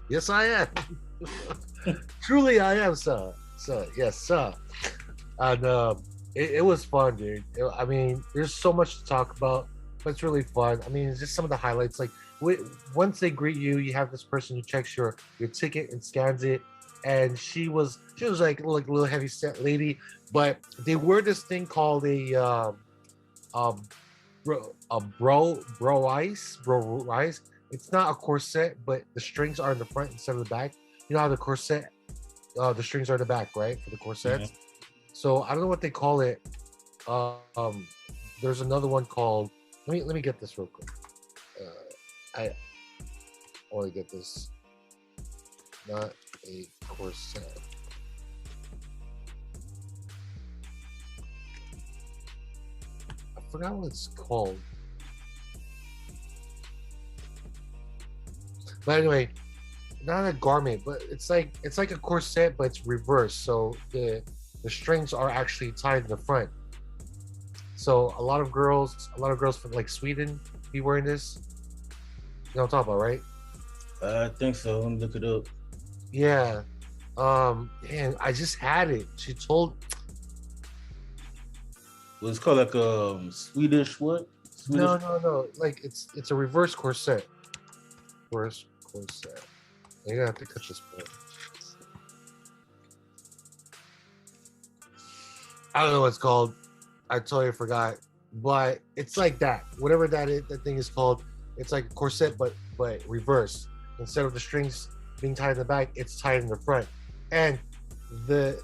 Yes, I am. Truly, I am, sir. Sir, yes, sir. And it was fun, dude. I mean, there's so much to talk about, but it's really fun. I mean, it's just some of the highlights. Like, once they greet you, you have this person who checks your ticket and scans it. And she was like a little heavy set lady, but they wear this thing called um bro ice. It's not a corset, but the strings are in the front instead of the back. You know how the corset, the strings are in the back, right, for the Yeah. corsets. So I don't know what they call it. Um, there's another one called. Let me get this real quick. I want to get this. Not a corset. I forgot what it's called. But anyway, not a garment, but it's like a corset, but it's reversed. So the strings are actually tied in the front. So a lot of girls from like Sweden be wearing this. You know what I'm talking about, right? I think so. Let me look it up. Yeah. And I just had it. She told Well, it's called like Swedish what? Swedish. no. Like it's a reverse corset. Reverse corset. You're gonna have to cut this part. I don't know what it's called. I totally forgot. But it's like that. Whatever that thing is called, it's like a corset but reverse. Instead of the strings being tied in the back, it's tied in the front. And the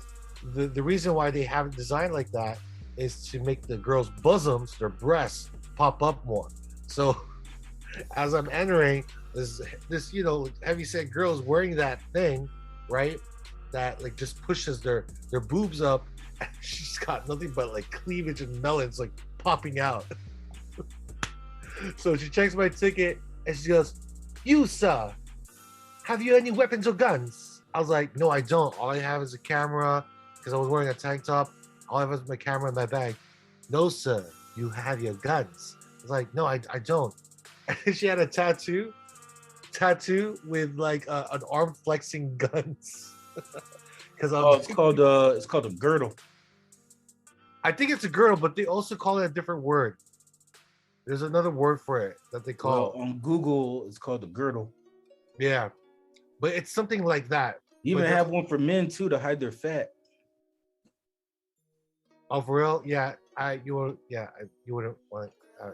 the reason why they have it designed like that is to make the girls' bosoms, their breasts, pop up more. So as I'm entering, this heavy set girls wearing that thing, right? That like just pushes their boobs up. And she's got nothing but like cleavage and melons like popping out. So she checks my ticket and she goes, "You sir, have you any weapons or guns?" I was like, "No, I don't. All I have is a camera because I was wearing a tank top. All I have is my camera in my bag." "No, sir, you have your guns." I was like, "No, I don't." And she had a tattoo with like an arm flexing guns. Because Oh, it's called a girdle. I think it's a girdle, but they also call it a different word. There's another word for it that they Well, call. on Google, it's called a girdle. Yeah, but it's something like that. You But even they're have one for men too to hide their fat. oh for real, yeah. You wouldn't want. I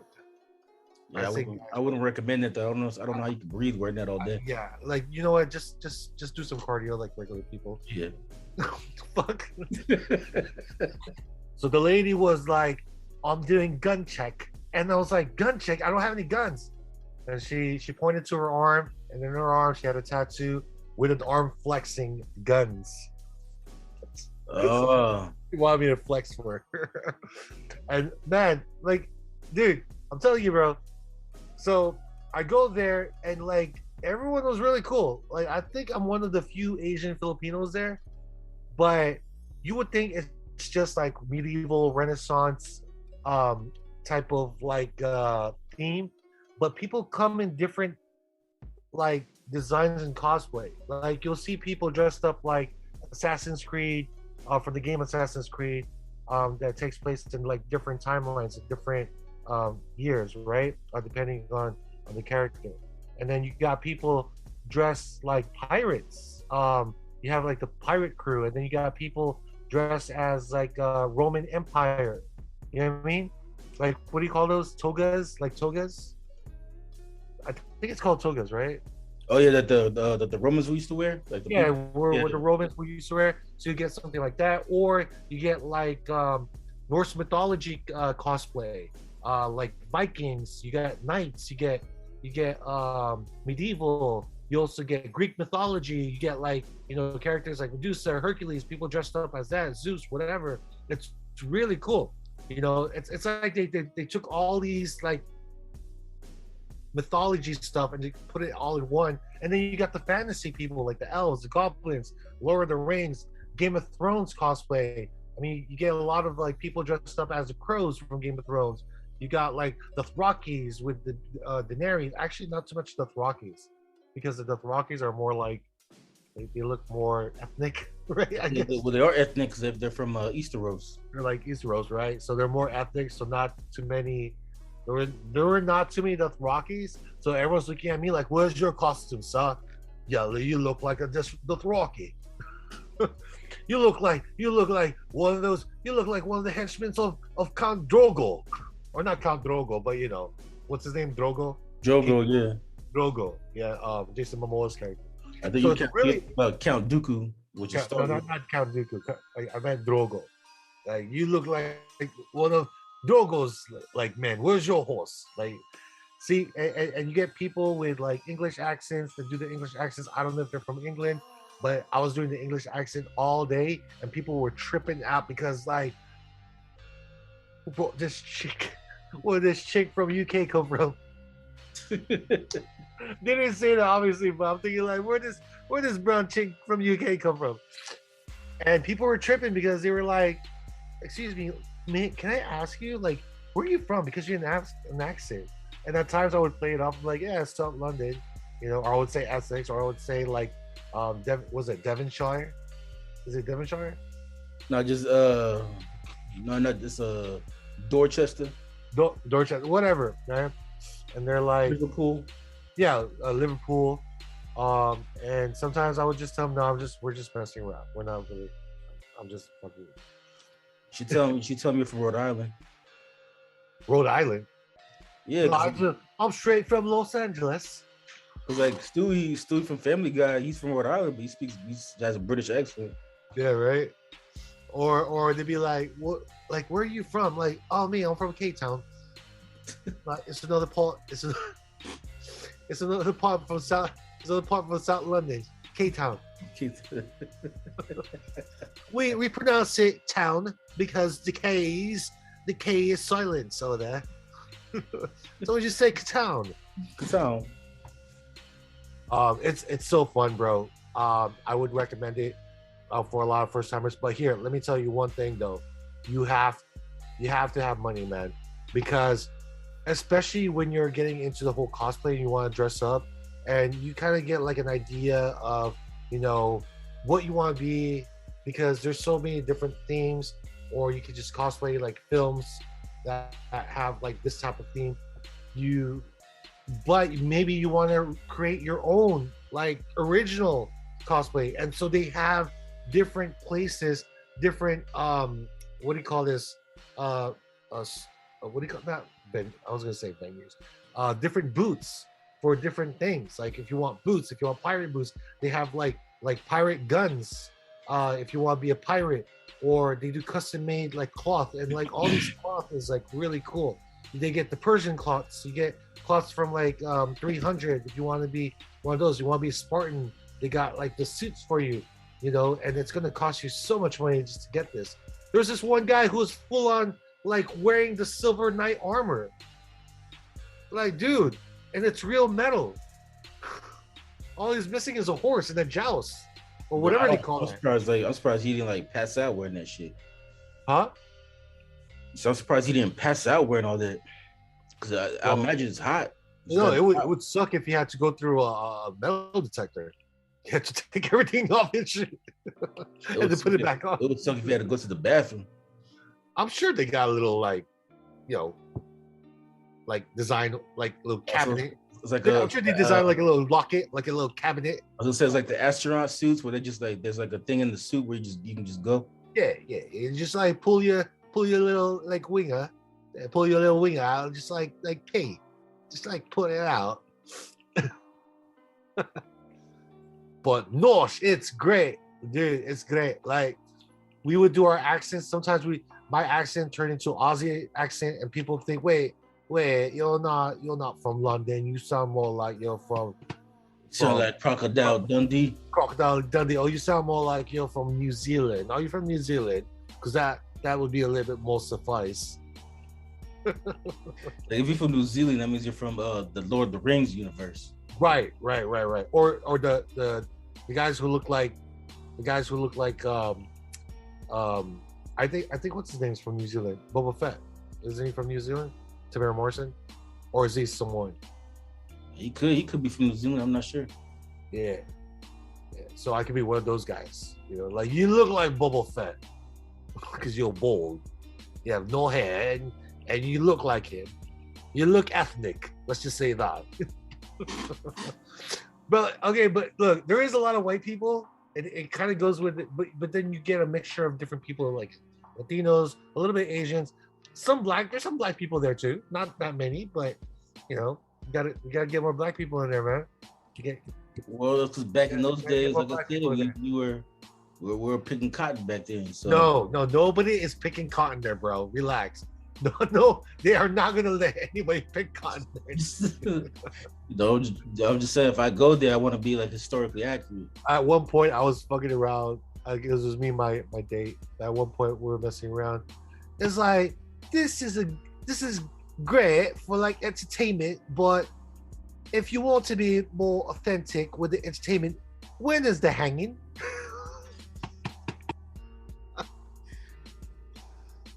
Yeah, I think wouldn't. I wouldn't recommend it. Though. I don't know how you can breathe wearing that all day. yeah, like you know what? Just do some cardio like regular people. Yeah. Fuck. So the lady was like, "I'm doing gun check," and I was like, "Gun check? I don't have any guns." And she pointed to her arm, and in her arm she had a tattoo with an arm flexing guns. So Oh, she wanted me to flex for her. And man, like, dude, I'm telling you, bro. So I go there, and like everyone was really cool. Like I think I'm one of the few Asian Filipinos there, but you would think it's just like medieval Renaissance type of like theme, but people come in different like designs and cosplay. Like you'll see people dressed up like Assassin's Creed, from the game Assassin's Creed, that takes place in like different timelines and different years, right? Depending on the character. And then you got people dressed like pirates. You have like the pirate crew, and then you got people dressed as like Roman Empire. You know what I mean? Like what do you call those togas? Like togas? I think it's called togas, right? oh yeah, that the Romans we used to wear, like the Yeah, people. where, Yeah. where the Romans were used to wear. So you get something like that, or you get like Norse mythology cosplay, like Vikings. You get knights. You get medieval. You also get Greek mythology. You get like characters like Medusa, Hercules. People dressed up as that, Zeus, whatever. It's really cool. It's like they took all these like mythology stuff and they put it all in one. And then you got the fantasy people like the elves, the goblins, Lord of the Rings, Game of Thrones cosplay. I mean, you get a lot of like people dressed up as the crows from Game of Thrones. You got like the Throckies with the Daenerys. Actually, not so much the Throckies, because the Dothrakis are more like they look more ethnic, right? I guess Well, they are ethnic because they're from Easteros. they're like Easteros, right? So they're more ethnic. So not too many. There were not too many Dothrakis. So everyone's looking at me like, "Where's your costume, son? Yeah, you look like a Dothraki. you look like one of those. You look like one of the henchmen of Count Drogo, or not Count Drogo, but what's his name? Drogo. Drogo, yeah. Drogo, yeah. Jason Momoa's character. I think So you it's can't really forget about Count Dooku, which is no, Star Wars. not Count Dooku. I meant Drogo. Like you look like one of Drogo's like men. Where's your horse? Like, see, and you get people with like English accents that do the English accents. I don't know if they're from England, but I was doing the English accent all day, and people were tripping out because like, bro, this chick, where this chick from UK come from? They didn't say that obviously, but I'm thinking like, where this brown chick from UK come from? And people were tripping because they were like, "Excuse me, man, can I ask you like, where are you from?" Because you have an accent. And at times I would play it off like, "Yeah, South London," or I would say Essex, or I would say like, was it Devonshire? Is it Devonshire? No, just no, not just Dorchester, Dorchester, whatever, man. And they're like, Liverpool. yeah, Liverpool. And sometimes I would just tell them, "No, we're just messing around. We're not really. I'm just fucking." She tell me you're from Rhode Island. Rhode Island. Yeah, No, I'm straight from Los Angeles. cause like Stewie from Family Guy, he's from Rhode Island, but he has a British accent. Yeah, right. Or they'd be like, "What? Like, where are you from?" Like, "Oh, me, I'm from Cape Town." Like, it's another part. It's another part from South. It's another part from South London, Cape Town. We pronounce it town because the K is silent over there. So we just say town. Town. It's so fun, bro. I would recommend it for a lot of first timers. But here, let me tell you one thing though. You have to have money, man, because especially when you're getting into the whole cosplay and you want to dress up, and you kind of get like an idea of what you want to be, because there's so many different themes, or you could just cosplay like films that have like this type of theme. But maybe you want to create your own like original cosplay, and so they have different places, different what do you call this? What do you call that? I was gonna say venues. Different booths for different things. Like if you want boots, if you want pirate boots, they have like pirate guns. If you want to be a pirate, or they do custom made like cloth, and like all these cloth is like really cool. They get the Persian cloths. You get cloths from like 300. If you want to be one of those, you want to be a Spartan, they got like the suits for you, and it's gonna cost you so much money just to get this. There's this one guy who was full on like wearing the Silver Knight armor. Like, dude, and it's real metal. All he's missing is a horse and a joust, or whatever they call it. I'm surprised he didn't like pass out wearing that shit. Huh? So I'm surprised he didn't pass out wearing all that. Because I imagine it's hot. It would suck if he had to go through a metal detector. You had to take everything off his shit and then put it back on. It would suck if he had to go to the bathroom. I'm sure they got a little like design, like a little cabinet. It's like I'm sure they designed like a little locket, like a little cabinet. I was gonna say it's like the astronaut suits where they just like there's like a thing in the suit where you can just go. Yeah. You just like pull your little like winger, pull your little winger out, just like pee, just like put it out. But nosh, it's great, dude. It's great. Like we would do our accents. Sometimes my accent turned into Aussie accent, and people think, wait, you're not from London. You sound more like you're from like Crocodile Dundee. Crocodile Dundee. Oh, you sound more like you're from New Zealand. Are you from New Zealand? Because that would be a little bit more suffice. Like if you're from New Zealand, that means you're from the Lord of the Rings universe. Right. Or the guys who look like I think what's his name's from New Zealand? Boba Fett. Isn't he from New Zealand? Tamara Morrison? Or is he Samoan? He could be from New Zealand, I'm not sure. Yeah. Yeah. So I could be one of those guys. You know, like you look like Boba Fett because you're bald. You have no hair, and you look like him. You look ethnic. Let's just say that. But okay, but look, there is a lot of white people. It kind of goes with it, but then you get a mixture of different people, like Latinos, a little bit Asians, some black. There's some black people there too. Not that many, but you know, you gotta get more black people in there, man. You get Well, because back in those days, more like I black said, people in there. we were picking cotton back then. So No, nobody is picking cotton there, bro. Relax. No, they are not gonna let anybody pick cotton there. I'm just saying, if I go there, I want to be like historically accurate. At one point, I was fucking around. It was me and my date. At one point, we were messing around. It's like this is great for like entertainment, but if you want to be more authentic with the entertainment, when is the hanging?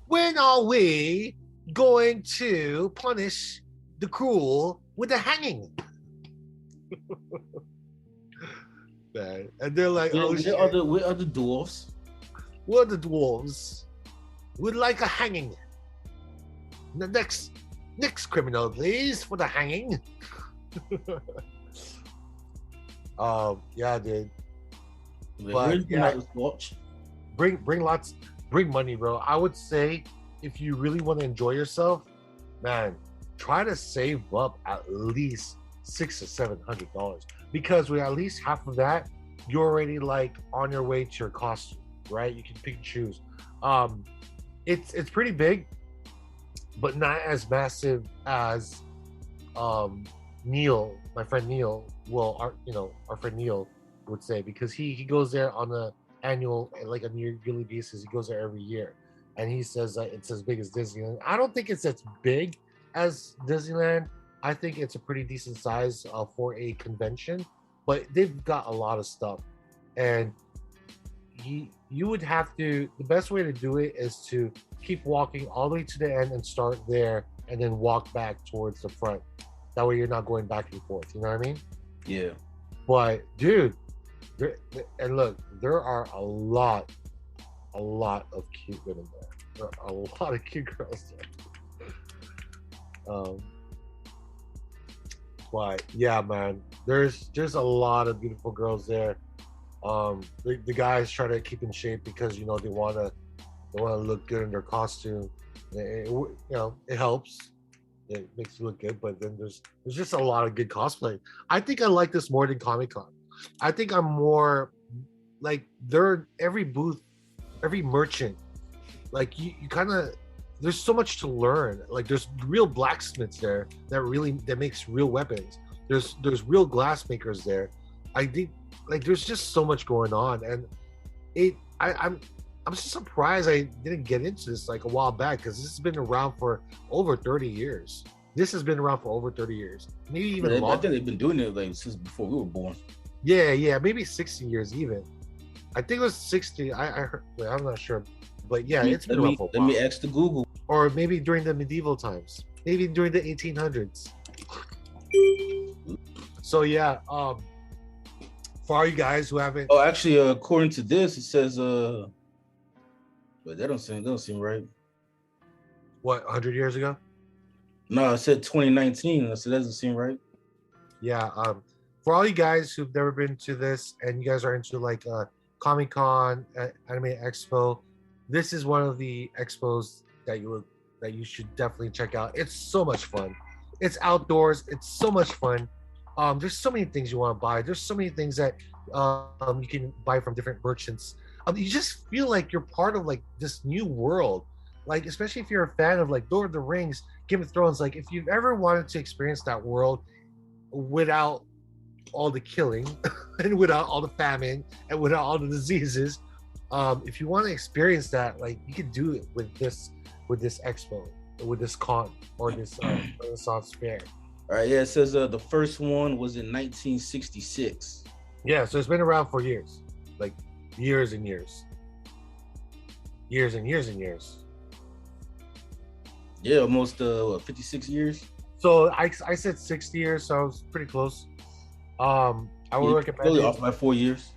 When are we going to punish the cruel with the hanging? Man. And they're like, We're, oh we're shit, other dwarfs. we're the dwarves. We'd like a hanging. The next criminal, please, for the hanging. Yeah, dude. Where's the night's watch? Bring money, bro. I would say if you really want to enjoy yourself, man, try to save up at least $600 to $700, because with at least half of that, you're already like on your way to your costume, right? You can pick and choose. It's pretty big, but not as massive as Neil, my friend Neil, our friend Neil would say, because he goes there on a yearly basis. He goes there every year, and he says it's as big as Disneyland. I don't think it's as big as Disneyland. I think it's a pretty decent size for a convention, but they've got a lot of stuff, and you would have to. The best way to do it is to keep walking all the way to the end and start there, and then walk back towards the front. That way, you're not going back and forth. You know what I mean? Yeah. But dude, and look, there are a lot of cute women there. There are a lot of cute girls there. But yeah, man, there's a lot of beautiful girls there. The guys try to keep in shape because they want to look good in their costume. It helps. It makes you look good, but then there's just a lot of good cosplay. I think I like this more than Comic-Con. I think I'm more like every booth, every merchant, like you kind of, there's so much to learn. Like there's real blacksmiths there that makes real weapons. There's real glass makers there. I think like there's just so much going on, and I'm just surprised I didn't get into this like a while back, because this has been around for over 30 years. This has been around for over 30 years, maybe even longer. I think they've been doing it like since before we were born. Yeah, maybe 60 years even. I think it was 60. I heard. I'm not sure, but yeah, it's been around for a while. Let me ask the Google. Or maybe during the medieval times, maybe during the 1800s. So yeah, for all you guys who haven't. Oh, actually, according to this, it says but that don't seem right. What, 100 years ago? No, it said 2019. So that doesn't seem right. Yeah. For all you guys who've never been to this and you guys are into like Comic-Con, Anime Expo, this is one of the expos that you should definitely check out. It's so much fun. It's outdoors. It's so much fun. There's so many things you want to buy. There's so many things that you can buy from different merchants. You just feel like you're part of like this new world. Like, especially if you're a fan of like Lord of the Rings, Game of Thrones, like if you've ever wanted to experience that world without all the killing and without all the famine and without all the diseases, if you want to experience that, like you can do it with this expo, with this con, or this Renaissance fair. All right, yeah, it says the first one was in 1966. Yeah, so it's been around for years, like years and years. Yeah, almost 56 years. So I said 60 years, so I was pretty close. I would recommend Really it. off by 4 years.